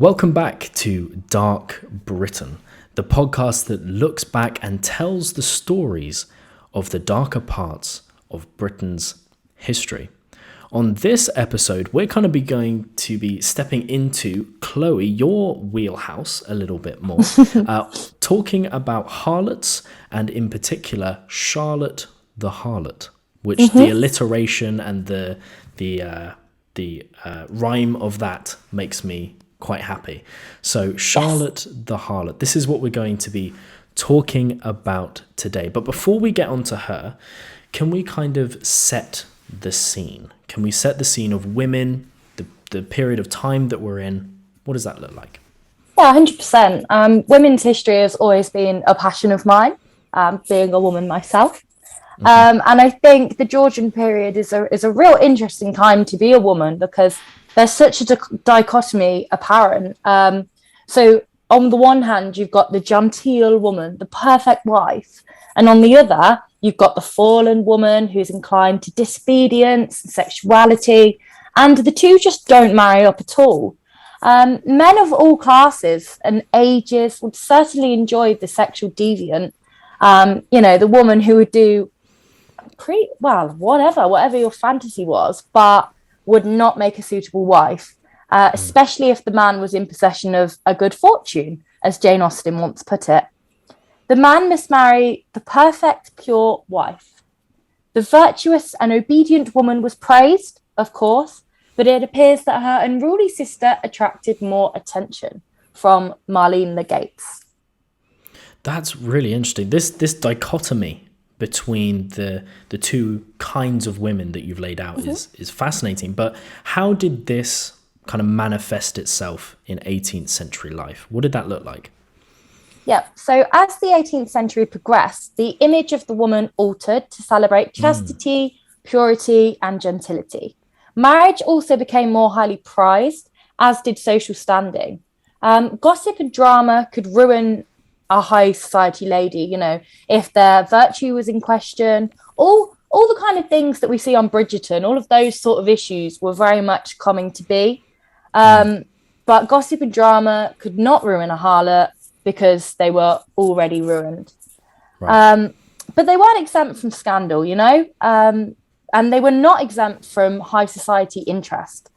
Welcome back to Dark Britain, the podcast that looks back and tells the stories of the darker parts of Britain's history. On this episode, we're going to be stepping into, Chloe, your wheelhouse a little bit more, talking about harlots and in particular Charlotte the Harlot, which the alliteration and the rhyme of that makes me quite happy. So Charlotte the Harlot, this is what we're going to be talking about today. But before we get onto her, can we kind of set the scene? Can we set the scene of women, the period of time that we're in? What does that look like? Yeah, 100%. Women's history has always been a passion of mine, being a woman myself. And I think the Georgian period is a real interesting time to be a woman because there's such a dichotomy apparent. So on the one hand, you've got the genteel woman, the perfect wife. And on the other, you've got the fallen woman who's inclined to disobedience and sexuality. And the two just don't marry up at all. Men of all classes and ages would certainly enjoy the sexual deviant. The woman who would do whatever your fantasy was, but would not make a suitable wife, especially if the man was in possession of a good fortune, as Jane Austen once put it. The man must marry the perfect, pure wife. The virtuous and obedient woman was praised, of course, but it appears that her unruly sister attracted more attention from Marlene the Gates. That's really interesting. This dichotomy between the two kinds of women that you've laid out is fascinating. But how did this kind of manifest itself in 18th century life? What did that look like? Yeah, so as the 18th century progressed, the image of the woman altered to celebrate chastity, purity, and gentility. Marriage also became more highly prized, as did social standing. Gossip and drama could ruin a high society lady, if their virtue was in question. All the kind of things that we see on Bridgerton, all of those sort of issues were very much coming to be. But gossip and drama could not ruin a harlot because they were already ruined. Right. But they weren't exempt from scandal, and they were not exempt from high society interest.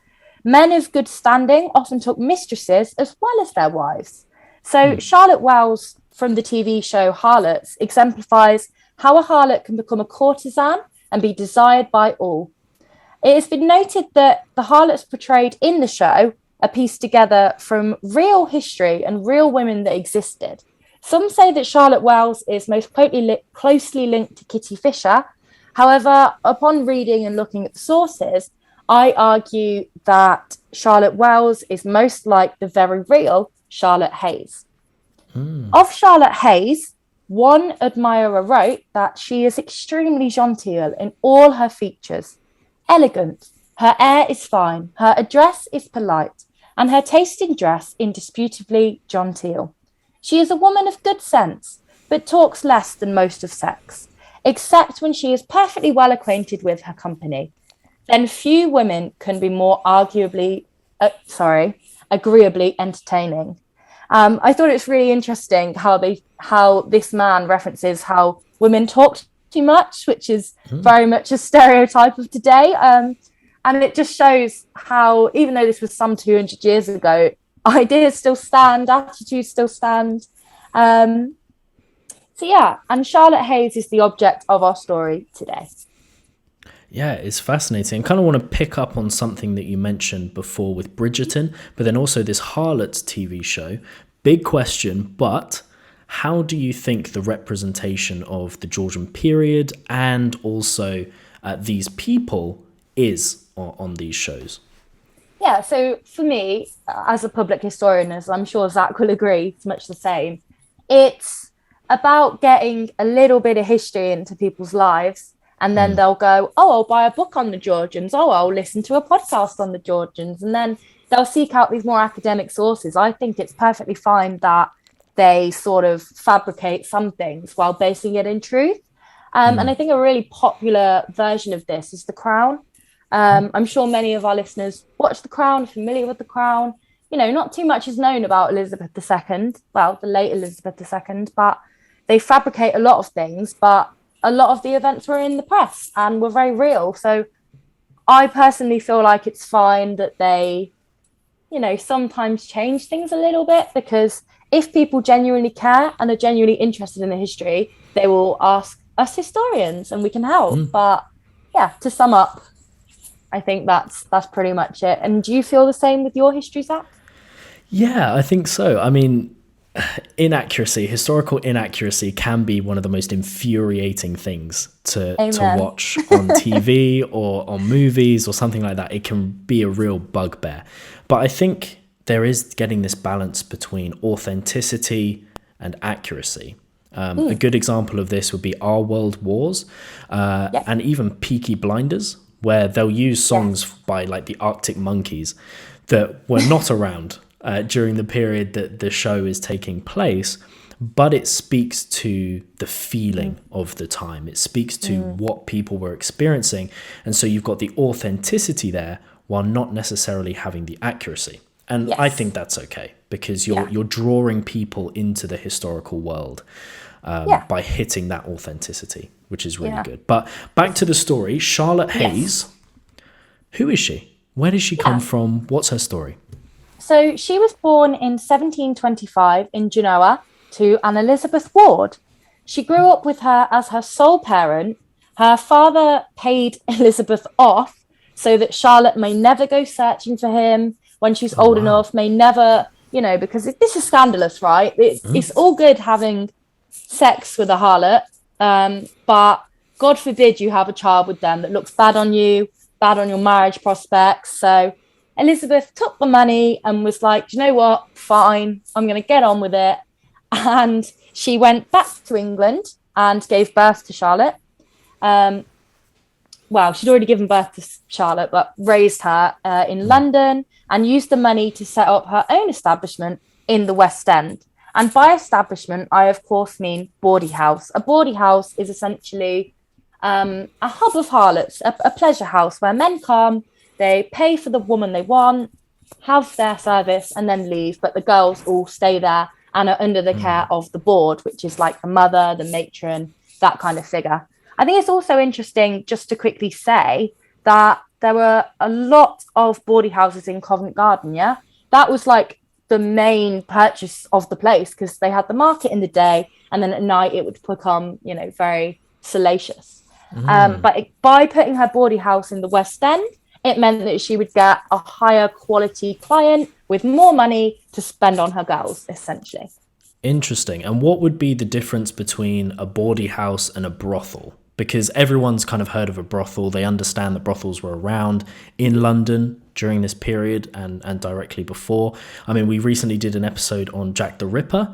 Men of good standing often took mistresses as well as their wives. So Charlotte Wells from the TV show Harlots exemplifies how a harlot can become a courtesan and be desired by all. It has been noted that the harlots portrayed in the show are pieced together from real history and real women that existed. Some say that Charlotte Wells is most closely linked to Kitty Fisher. However, upon reading and looking at the sources, I argue that Charlotte Wells is most like the very real Charlotte Hayes. Of Charlotte Hayes, one admirer wrote that she is extremely genteel in all her features, elegant, her air is fine, her address is polite, and her taste in dress indisputably genteel. She is a woman of good sense, but talks less than most of sex, except when she is perfectly well acquainted with her company. Then few women can be more agreeably entertaining. I thought it's really interesting how this man references how women talk too much, which is very much a stereotype of today. And it just shows how, even though this was some 200 years ago, ideas still stand, attitudes still stand. And Charlotte Hayes is the object of our story today. Yeah, it's fascinating. I kind of want to pick up on something that you mentioned before with Bridgerton, but then also this Harlots TV show. Big question, but how do you think the representation of the Georgian period and also these people is on these shows? Yeah, so for me, as a public historian, as I'm sure Zach will agree, it's much the same. It's about getting a little bit of history into people's lives. And then they'll go, I'll buy a book on the Georgians. I'll listen to a podcast on the Georgians. And then they'll seek out these more academic sources. I think it's perfectly fine that they sort of fabricate some things while basing it in truth. And I think a really popular version of this is The Crown. I'm sure many of our listeners watch The Crown, are familiar with The Crown. not too much is known about Elizabeth II, well, the late Elizabeth II, but they fabricate a lot of things, but a lot of the events were in the press and were very real. So I personally feel like it's fine that they, sometimes change things a little bit, because if people genuinely care and are genuinely interested in the history, they will ask us historians and we can help. But yeah, to sum up, I think that's pretty much it. And do you feel the same with your history, Zach? Yeah, I think so. I mean, historical inaccuracy can be one of the most infuriating things to watch on TV or on movies or something like that. It can be a real bugbear. But I think there is getting this balance between authenticity and accuracy. A good example of this would be Our World Wars and even Peaky Blinders, where they'll use songs by like the Arctic Monkeys that were not around during the period that the show is taking place, but it speaks to the feeling of the time. It speaks to what people were experiencing. And so you've got the authenticity there while not necessarily having the accuracy. And I think that's okay, because you're drawing people into the historical world by hitting that authenticity, which is really good. But back to the story, Charlotte Hayes, who is she? Where does she come from? What's her story? So she was born in 1725 in Genoa to an Elizabeth Ward. She grew up with her as her sole parent. Her father paid Elizabeth off so that Charlotte may never go searching for him when she's old enough, may never, because this is scandalous, right? It's all good having sex with a harlot, but God forbid you have a child with them that looks bad on you, bad on your marriage prospects. So Elizabeth took the money and was like, do you know what? Fine, I'm going to get on with it. And she went back to England and gave birth to Charlotte. Well, she'd already given birth to Charlotte, but raised her in London and used the money to set up her own establishment in the West End. And by establishment, I, of course, mean bawdy house. A bawdy house is essentially a hub of harlots, a pleasure house where men come, they pay for the woman they want, have their service, and then leave. But the girls all stay there and are under the care of the board, which is like the mother, the matron, that kind of figure. I think it's also interesting just to quickly say that there were a lot of bawdy houses in Covent Garden, yeah? That was like the main purchase of the place, because they had the market in the day and then at night it would become, very salacious. But by putting her bawdy house in the West End, it meant that she would get a higher quality client with more money to spend on her girls, essentially. Interesting. And what would be the difference between a bawdy house and a brothel? Because everyone's kind of heard of a brothel. They understand that brothels were around in London during this period and directly before. I mean, we recently did an episode on Jack the Ripper.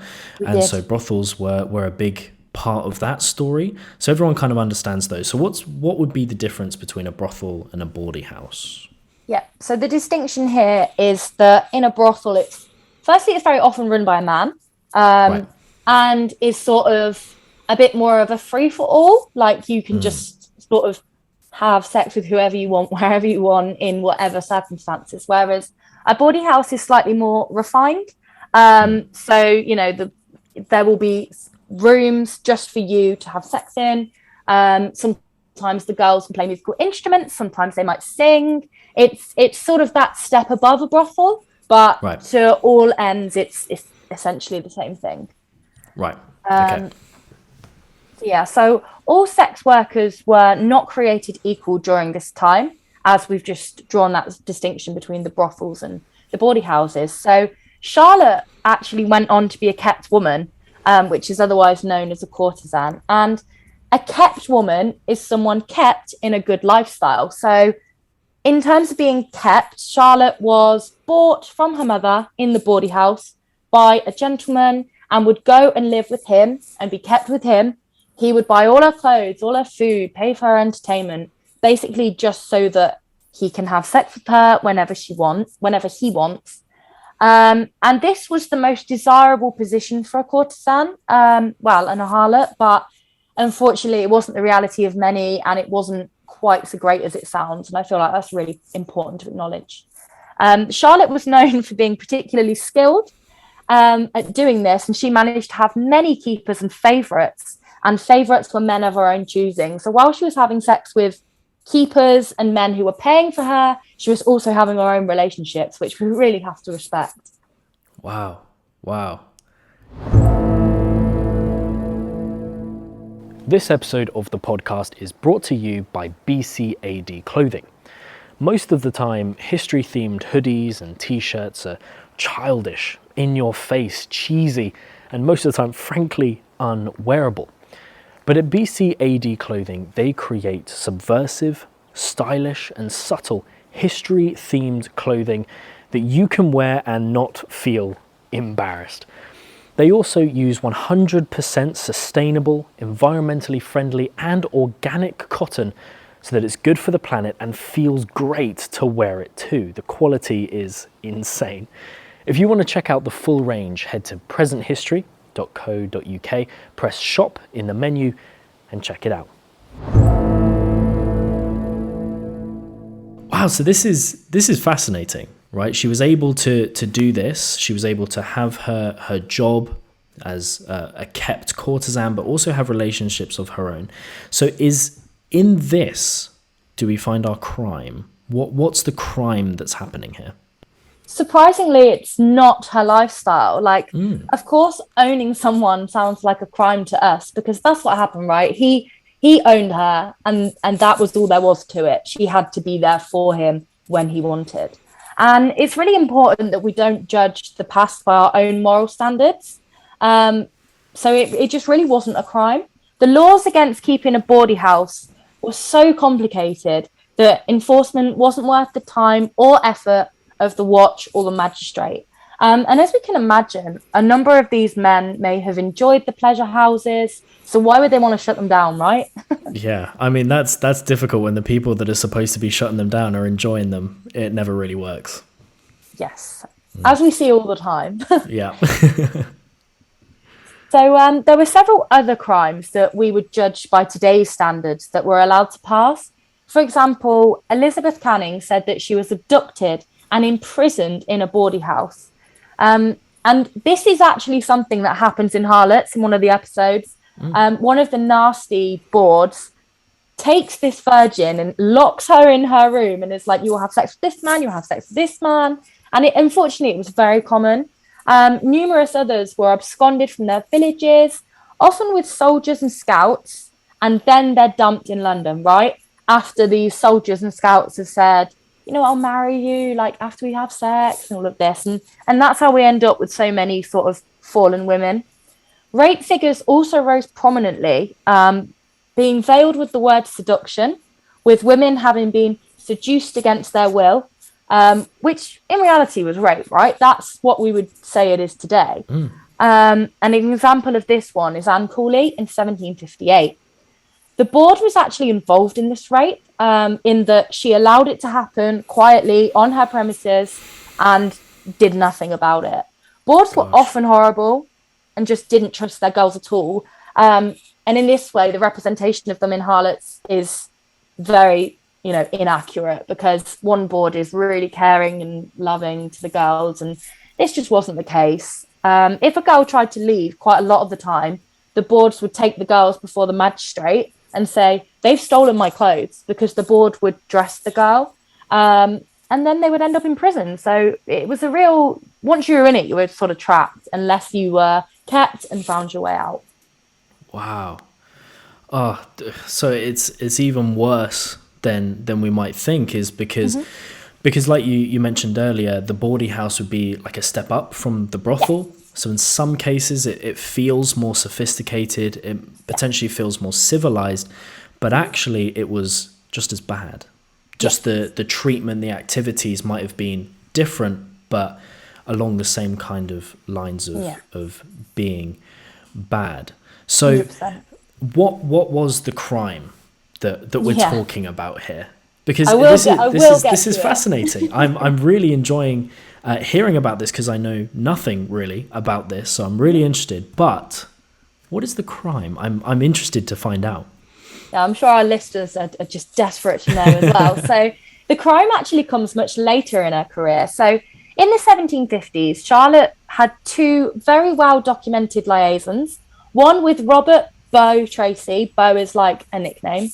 So brothels were a big part of that story. So everyone kind of understands those. So what would be the difference between a brothel and a bawdy house? Yeah. So the distinction here is that in a brothel, it's very often run by a man, and is sort of a bit more of a free for all. Like you can just sort of have sex with whoever you want, wherever you want, in whatever circumstances. Whereas a bawdy house is slightly more refined. So, there will be rooms just for you to have sex in. Sometimes the girls can play musical instruments. Sometimes they might sing. It's sort of that step above a brothel, but to all ends, it's essentially the same thing. Right. Okay. So all sex workers were not created equal during this time, as we've just drawn that distinction between the brothels and the bawdy houses. So Charlotte actually went on to be a kept woman, which is otherwise known as a courtesan. And a kept woman is someone kept in a good lifestyle. So in terms of being kept, Charlotte was bought from her mother in the bawdy house by a gentleman and would go and live with him and be kept with him. He would buy all her clothes, all her food, pay for her entertainment, basically just so that he can have sex with her whenever he wants. And this was the most desirable position for a courtesan, and a harlot, but unfortunately it wasn't the reality of many, and it wasn't quite so great as it sounds. And I feel like that's really important to acknowledge. Charlotte was known for being particularly skilled at doing this, and she managed to have many keepers and favourites, and favourites were men of her own choosing. So while she was having sex with keepers and men who were paying for her, she was also having her own relationships, which we really have to respect. Wow. This episode of the podcast is brought to you by BCAD Clothing. Most of the time, history-themed hoodies and t-shirts are childish, in-your-face, cheesy, and most of the time, frankly, unwearable. But at BCAD Clothing, they create subversive, stylish, and subtle history-themed clothing that you can wear and not feel embarrassed. They also use 100% sustainable, environmentally friendly, and organic cotton so that it's good for the planet and feels great to wear it too. The quality is insane. If you want to check out the full range, head to presenthistory.co.uk, press shop in the menu and check it out. Wow, so this is fascinating, right? She was able to do this. She was able to have her job as a kept courtesan, but also have relationships of her own. So in this, do we find our crime? What's the crime that's happening here? Surprisingly, it's not her lifestyle. Of course, owning someone sounds like a crime to us because that's what happened, right? He owned her, and that was all there was to it. She had to be there for him when he wanted. And it's really important that we don't judge the past by our own moral standards. So it just really wasn't a crime. The laws against keeping a bawdy house were so complicated that enforcement wasn't worth the time or effort of the watch or the magistrate. And as we can imagine, a number of these men may have enjoyed the pleasure houses, so why would they want to shut them down, right? Yeah, I mean, that's difficult when the people that are supposed to be shutting them down are enjoying them. It never really works. Yes, as we see all the time. Yeah. So there were several other crimes that we would judge by today's standards that were allowed to pass. For example, Elizabeth Canning said that she was abducted and imprisoned in a bawdy house. And this is actually something that happens in Harlots in one of the episodes. One of the nasty boards takes this virgin and locks her in her room and is like, you will have sex with this man, you'll have sex with this man. And unfortunately, it was very common. Numerous others were absconded from their villages, often with soldiers and scouts, and then they're dumped in London, right? After these soldiers and scouts have said, you know, I'll marry you, like, after we have sex and all of this. And that's how we end up with so many sort of fallen women. Rape figures also rose prominently, being veiled with the word seduction, with women having been seduced against their will, which in reality was rape, right? That's what we would say it is today. And an example of this one is Anne Cooley in 1758. The board was actually involved in this rape, in that she allowed it to happen quietly on her premises and did nothing about it. Boards were often horrible and just didn't trust their girls at all. And in this way, the representation of them in Harlots is very, inaccurate, because one board is really caring and loving to the girls, and this just wasn't the case. If a girl tried to leave, quite a lot of the time, the boards would take the girls before the magistrate and say, they've stolen my clothes, because the board would dress the girl. And then they would end up in prison. So it was a real, once you were in it, you were sort of trapped unless you were kept and found your way out. Wow. Oh, so it's even worse than we might think, is because like you mentioned earlier, the bawdy house would be like a step up from the brothel. Yes. So in some cases it feels more sophisticated, it potentially feels more civilized, but actually it was just as bad. Just the treatment, the activities might have been different, but along the same kind of lines of being bad. So 100%. What was the crime that we're talking about here? Because this is fascinating. I'm really enjoying hearing about this, because I know nothing really about this, so I'm really interested. But what is the crime? I'm interested to find out. Yeah, I'm sure our listeners are just desperate to know as well. So the crime actually comes much later in her career. So in the 1750s, Charlotte had two very well documented liaisons, one with Robert Beau Tracy. Beau is like a nickname,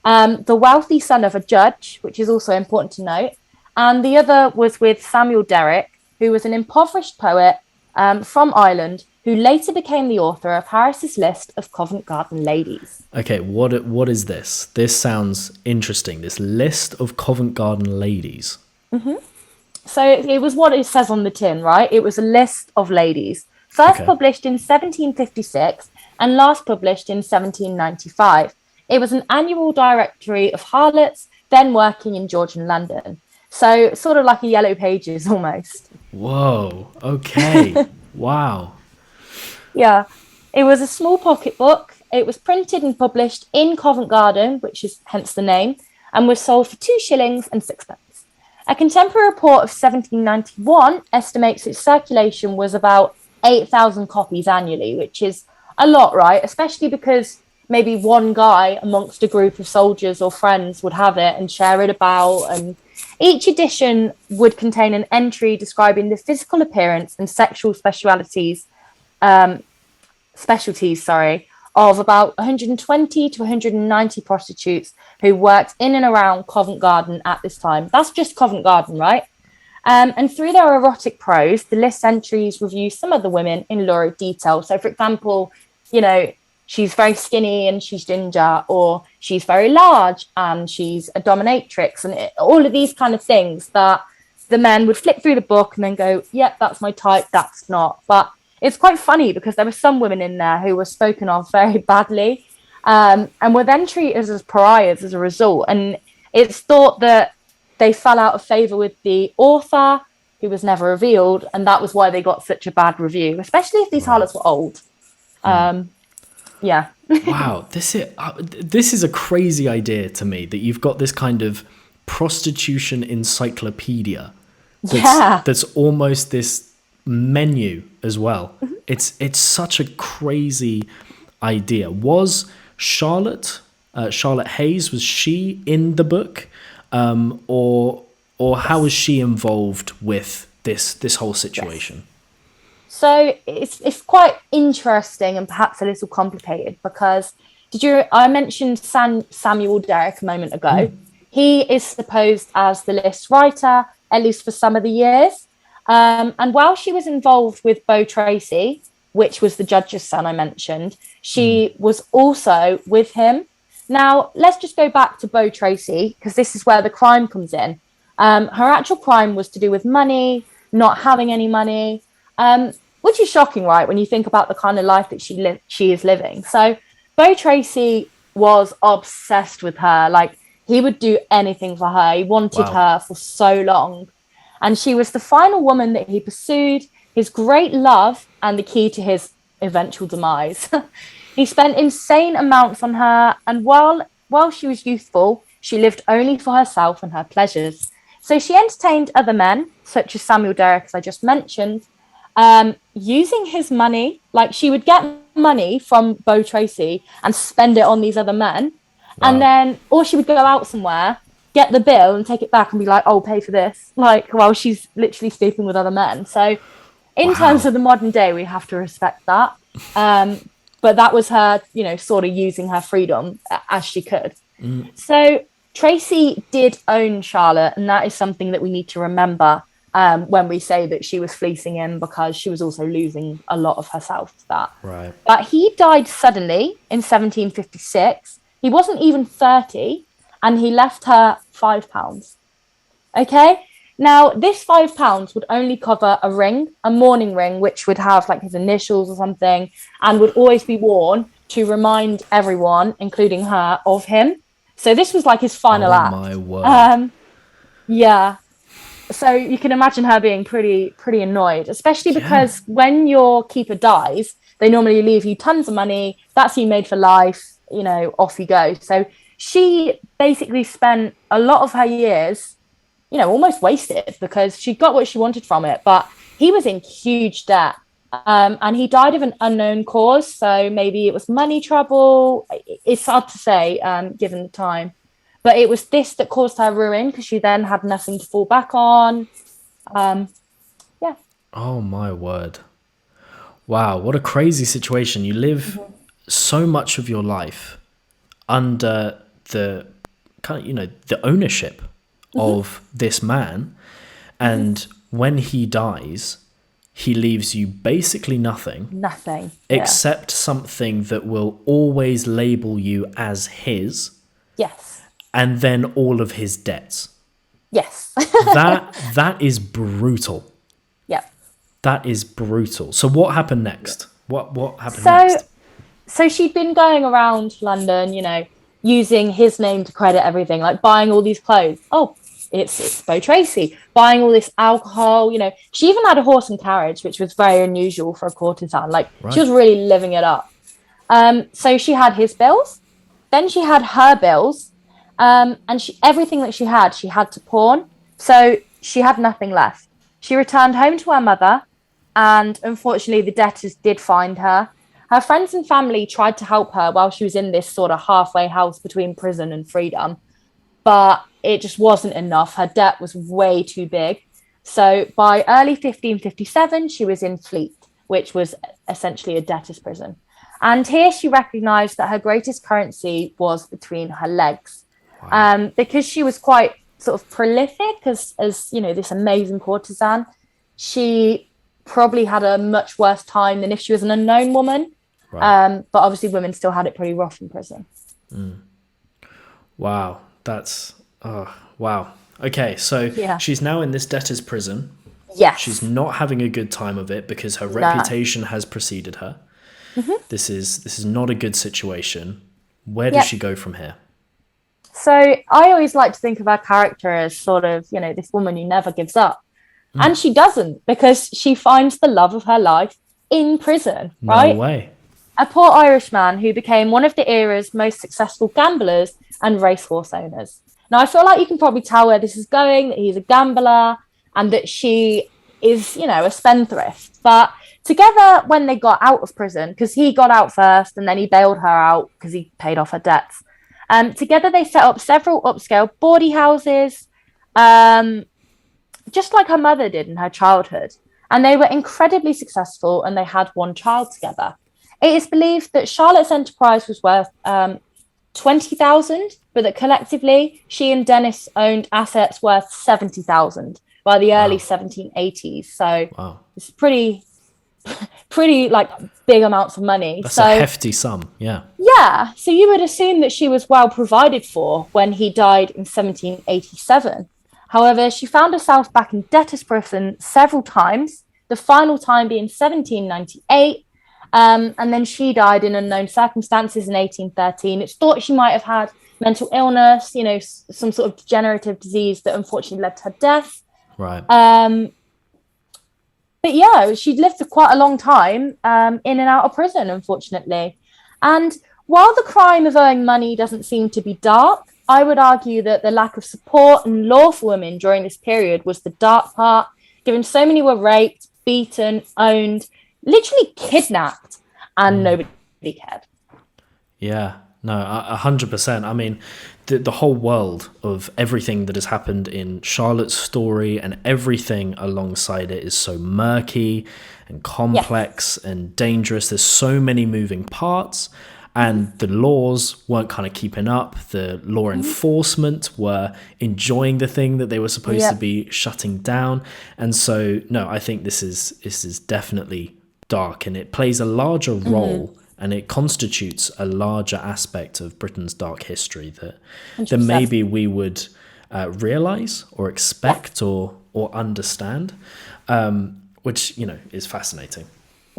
the wealthy son of a judge, which is also important to note. And the other was with Samuel Derrick, who was an impoverished poet from Ireland, who later became the author of Harris's list of Covent Garden ladies. Okay, what is this? This sounds interesting. This list of Covent Garden ladies. Mm-hmm. So it was what it says on the tin, right? It was a list of ladies. First published in 1756 and last published in 1795. It was an annual directory of harlots then working in Georgian London. So sort of like a Yellow Pages almost. Whoa, okay. Wow. Yeah, it was a small pocket book. It was printed and published in Covent Garden, which is hence the name, and was sold for 2 shillings and 6 pence. A contemporary report of 1791 estimates its circulation was about 8,000 copies annually, which is a lot, right? Especially because maybe one guy amongst a group of soldiers or friends would have it and share it about. And each edition would contain an entry describing the physical appearance and sexual specialties, of about 120 to 190 prostitutes who worked in and around Covent Garden at this time. That's just Covent Garden, right? And through their erotic prose, the list entries review some of the women in lurid detail. So, for example, you know, she's very skinny and she's ginger, or she's very large and she's a dominatrix, and all of these kind of things that the men would flip through the book and then go, yep, that's my type, that's not. But it's quite funny because there were some women in there who were spoken of very badly, and were then treated as pariahs as a result. And it's thought that they fell out of favour with the author, who was never revealed, and that was why they got such a bad review, especially if these harlots were old. Yeah. Wow, this is a crazy idea to me, that you've got this kind of prostitution encyclopedia that's almost this menu as well. Mm-hmm. It's such a crazy idea. Was Charlotte Hayes, was she in the book, or how was she involved with this whole situation? Yes. So it's quite interesting and perhaps a little complicated, because I mentioned Samuel Derrick a moment ago. He is supposed as the list writer, at least for some of the years. And while she was involved with Beau Tracy, which was the judge's son I mentioned, she was also with him. Now, let's just go back to Beau Tracy, because this is where the crime comes in. Her actual crime was to do with money, not having any money, which is shocking, right, when you think about the kind of life that she is living. So Beau Tracy was obsessed with her. Like, he would do anything for her. He wanted her for so long. And she was the final woman that he pursued, his great love, and the key to his eventual demise. He spent insane amounts on her, and while she was youthful, she lived only for herself and her pleasures. So she entertained other men, such as Samuel Derrick, as I just mentioned, using his money. Like, she would get money from Beau Tracy and spend it on these other men. And then, or she would go out somewhere, get the bill and take it back and be like, oh, pay for this, like, while she's literally sleeping with other men. So in terms of the modern day, we have to respect that. But that was her, sort of using her freedom as she could. So Tracy did own Charlotte, and that is something that we need to remember when we say that she was fleecing him, because she was also losing a lot of herself to that. Right. But he died suddenly in 1756. He wasn't even 30. And he left her £5. Okay. Now, this £5 would only cover a ring, a mourning ring, which would have like his initials or something, and would always be worn to remind everyone, including her, of him. So this was like his final act. Oh my word. Yeah. So you can imagine her being pretty annoyed, especially because when your keeper dies, they normally leave you tons of money. That's you made for life. Off you go. So she basically spent a lot of her years, almost wasted, because she got what she wanted from it. But he was in huge debt, and he died of an unknown cause. So maybe it was money trouble. It's hard to say, given the time. But it was this that caused her ruin because she then had nothing to fall back on. Yeah. Oh my word. Wow, what a crazy situation. You live so much of your life under the kind of, you know, the ownership of this man. And when he dies, he leaves you basically nothing except something that will always label you as his. Yes. And then all of his debts. Yes. that is brutal. Yeah. That is brutal. So what happened next? What happened next? So she'd been going around London, you know, using his name to credit everything, like buying all these clothes. Oh, it's Beau Tracy. Buying all this alcohol, you know. She even had a horse and carriage, which was very unusual for a courtesan. Like, she was really living it up. So she had his bills. Then she had her bills. And everything that she had to pawn. So she had nothing left. She returned home to her mother. And unfortunately, the debtors did find her. Her friends and family tried to help her while she was in this sort of halfway house between prison and freedom. But it just wasn't enough. Her debt was way too big. So by early 1557, she was in Fleet, which was essentially a debtor's prison. And here she recognised that her greatest currency was between her legs. Wow. Because she was quite sort of prolific as you know, this amazing courtesan, she probably had a much worse time than if she was an unknown woman. Right. But obviously women still had it pretty rough in prison. Wow. That's, wow. Okay, so she's now in this debtor's prison. Yes. She's not having a good time of it because her reputation has preceded her. This is not a good situation. Where does she go from here? So I always like to think of her character as sort of, you know, this woman who never gives up. And she doesn't, because she finds the love of her life in prison, right? No way. A poor Irishman who became one of the era's most successful gamblers and racehorse owners. Now, I feel like you can probably tell where this is going, that he's a gambler and that she is, you know, a spendthrift. But together, when they got out of prison, because he got out first and then he bailed her out because he paid off her debts. Together, they set up several upscale bawdy houses, just like her mother did in her childhood. And they were incredibly successful and they had one child together. It is believed that Charlotte's enterprise was worth 20,000, but that collectively she and Dennis owned assets worth 70,000 by the early 1780s. So it's pretty like big amounts of money. That's a hefty sum. Yeah. So you would assume that she was well provided for when he died in 1787. However, she found herself back in debtor's prison several times, the final time being 1798. And then she died in unknown circumstances in 1813. It's thought she might have had mental illness, you know, some sort of degenerative disease that unfortunately led to her death. Right. But yeah, she'd lived for quite a long time in and out of prison, unfortunately. And while the crime of owing money doesn't seem to be dark, I would argue that the lack of support and law for women during this period was the dark part, given so many were raped, beaten, owned, literally kidnapped, and nobody cared. Yeah, no, 100%. I mean, the whole world of everything that has happened in Charlotte's story and everything alongside it is so murky and complex and dangerous. There's so many moving parts. And the laws weren't kind of keeping up. The law enforcement were enjoying the thing that they were supposed to be shutting down. And so, no, I think this is definitely dark, and it plays a larger role and it constitutes a larger aspect of Britain's dark history that maybe we would realize or expect or understand, which, you know, is fascinating.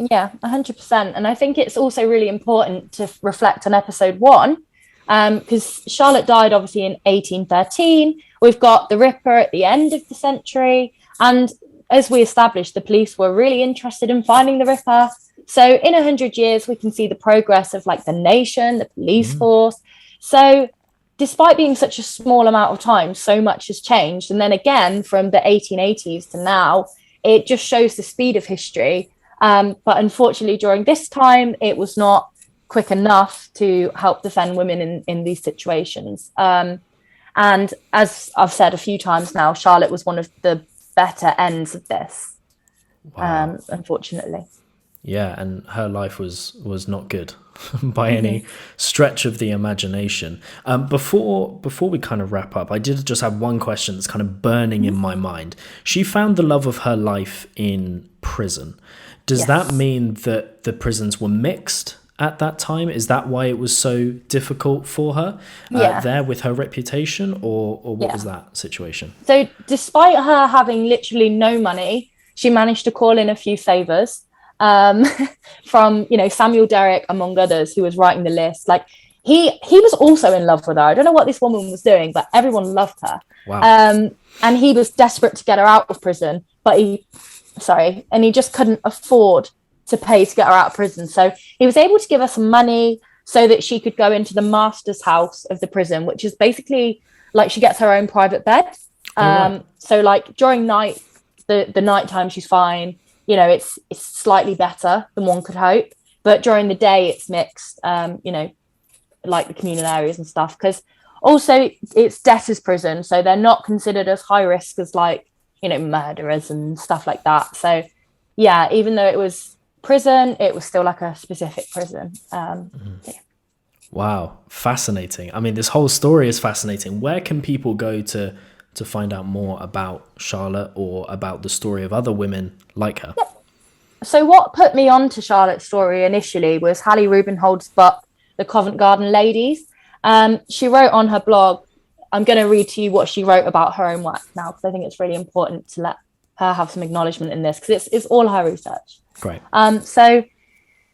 Yeah, 100%. And I think it's also really important to reflect on episode 1, because Charlotte died obviously in 1813. We've got the Ripper at the end of the century. And as we established, the police were really interested in finding the Ripper. So in 100 years, we can see the progress of like the nation, the police force. So despite being such a small amount of time, so much has changed. And then again, from the 1880s to now, it just shows the speed of history. But unfortunately, during this time, it was not quick enough to help defend women in these situations. And as I've said a few times now, Charlotte was one of the better ends of this, unfortunately. Yeah, and her life was not good by any stretch of the imagination. Before we kind of wrap up, I did just have one question that's kind of burning in my mind. She found the love of her life in prison. Does that mean that the prisons were mixed at that time? Is that why it was so difficult for her there with her reputation, or what was that situation? So despite her having literally no money, she managed to call in a few favors from, Samuel Derrick, among others, who was writing the list. Like he was also in love with her. I don't know what this woman was doing, but everyone loved her. Wow. And he was desperate to get her out of prison, but he just couldn't afford to pay to get her out of prison. So he was able to give her some money so that she could go into the master's house of the prison, which is basically like she gets her own private bed. So like during night, the nighttime, she's fine. It's slightly better than one could hope. But during the day, it's mixed, like the communal areas and stuff. Because also it's debtors' prison. So they're not considered as high risk as like, murderers and stuff like that. So yeah, even though it was prison, it was still like a specific prison. Wow, fascinating. I mean, this whole story is fascinating. Where can people go to find out more about Charlotte or about the story of other women like her? So what put me on to Charlotte's story initially was Hallie Rubenhold's book, The Covent Garden Ladies. She wrote on her blog, I'm going to read to you what she wrote about her own work now, because I think it's really important to let her have some acknowledgement in this, because it's all her research. Great. So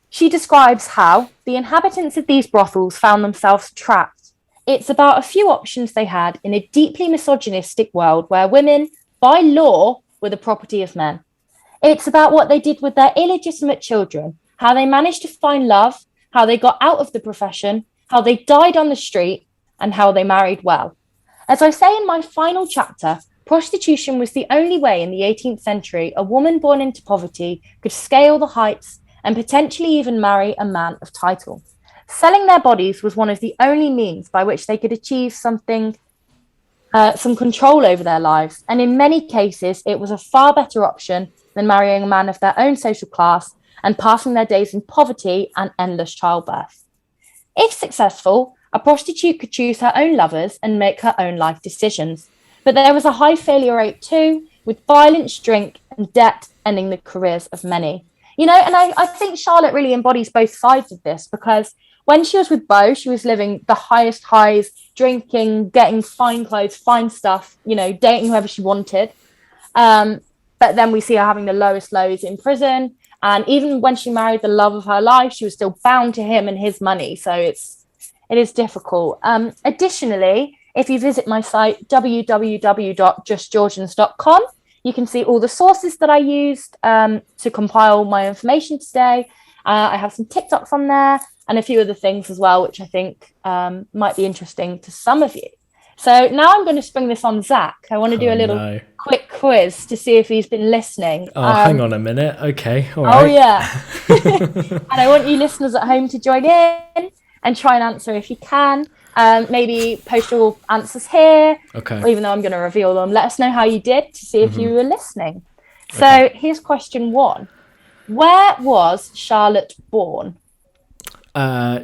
she describes how the inhabitants of these brothels found themselves trapped. It's about a few options they had in a deeply misogynistic world where women, by law, were the property of men. It's about what they did with their illegitimate children, how they managed to find love, how they got out of the profession, how they died on the street, and how they married well. As I say in my final chapter, prostitution was the only way in the 18th century a woman born into poverty could scale the heights and potentially even marry a man of title. Selling their bodies was one of the only means by which they could achieve some control over their lives. And in many cases, it was a far better option than marrying a man of their own social class and passing their days in poverty and endless childbirth. If successful, a prostitute could choose her own lovers and make her own life decisions. But there was a high failure rate too, with violence, drink, and debt ending the careers of many. And I think Charlotte really embodies both sides of this, because when she was with Beau, she was living the highest highs, drinking, getting fine clothes, fine stuff, dating whoever she wanted. But then we see her having the lowest lows in prison. And even when she married the love of her life, she was still bound to him and his money. So it is difficult. Additionally, if you visit my site, www.justgeorgians.com, you can see all the sources that I used to compile my information today. I have some TikToks on there and a few other things as well, which I think might be interesting to some of you. So now I'm going to spring this on Zach. I want to do a little quick quiz to see if he's been listening. Hang on a minute. Okay. All right. Oh, yeah. And I want you listeners at home to join in and try and answer if you can. Maybe post your answers here. Okay. Or even though I'm going to reveal them, let us know how you did to see if you were listening. So here's question 1. Where was Charlotte born?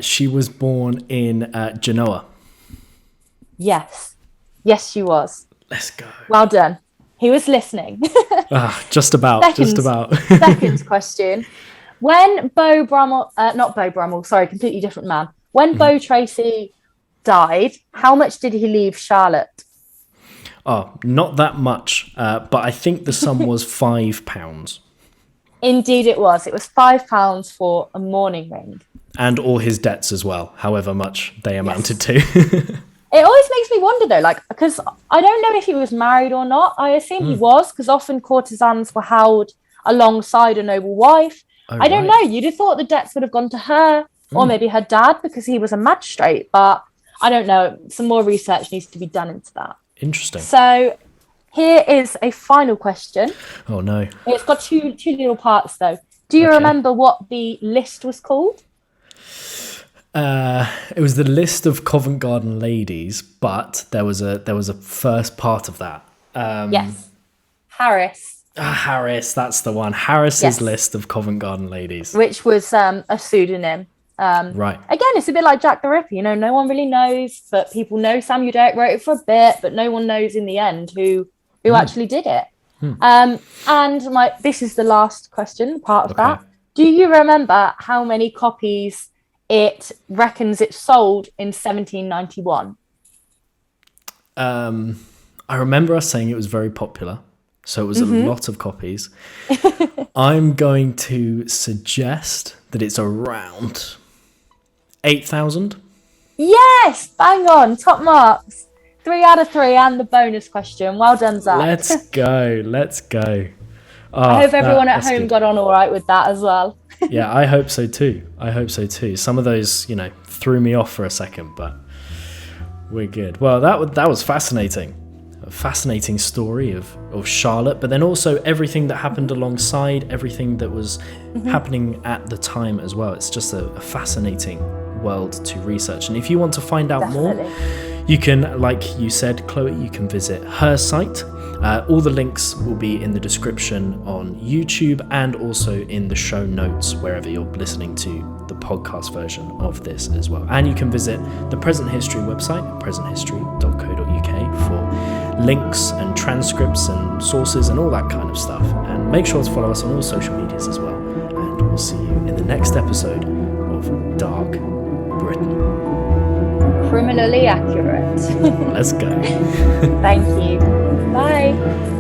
She was born in Genoa. Yes, she was. Let's go. Well done. He was listening. Just about. Second question. When Beau Brummel, not Beau Brummel, sorry, completely different man. When Beau Tracy died, how much did he leave Charlotte? Oh, not that much, but I think the sum was £5. Indeed it was. It was £5 for a mourning ring. And all his debts as well, however much they amounted to. It always makes me wonder though, because I don't know if he was married or not. I assume he was, because often courtesans were held alongside a noble wife. I don't know. You'd have thought the debts would have gone to her or maybe her dad, because he was a magistrate, but I don't know. Some more research needs to be done into that. Interesting. So here is a final question. Oh, no. It's got two little parts, though. Do you remember what the list was called? It was the list of Covent Garden ladies, but there was a first part of that. Yes. Harris. Harris, that's the one. Harris's Yes. list of Covent Garden ladies. Which was a pseudonym. Right. Again, it's a bit like Jack the Ripper. You know, no one really knows, but people know Samuel Derek wrote it for a bit, but no one knows in the end who actually did it. And this is the last question, part of that. Do you remember how many copies it reckons it sold in 1791? I remember us saying it was very popular, so it was a lot of copies. I'm going to suggest that it's around 8,000. Yes, bang on, top marks. 3 out of 3 and the bonus question. Well done, Zach. Let's go. I hope everyone at home got on all right with that as well. Yeah, I hope so too. Some of those, threw me off for a second, but we're good. Well, that was fascinating. A fascinating story of Charlotte, but then also everything that happened alongside, everything that was happening at the time as well. It's just a fascinating world to research. And if you want to find out more, you can, like you said, Chloe, you can visit her site. All the links will be in the description on YouTube and also in the show notes wherever you're listening to the podcast version of this as well. And you can visit the Present History website, presenthistory.co.uk, for links and transcripts and sources and all that kind of stuff. And make sure to follow us on all social medias as well. And we'll see you in the next episode of Dark Britain. Criminally accurate. Let's go. Thank you. Bye.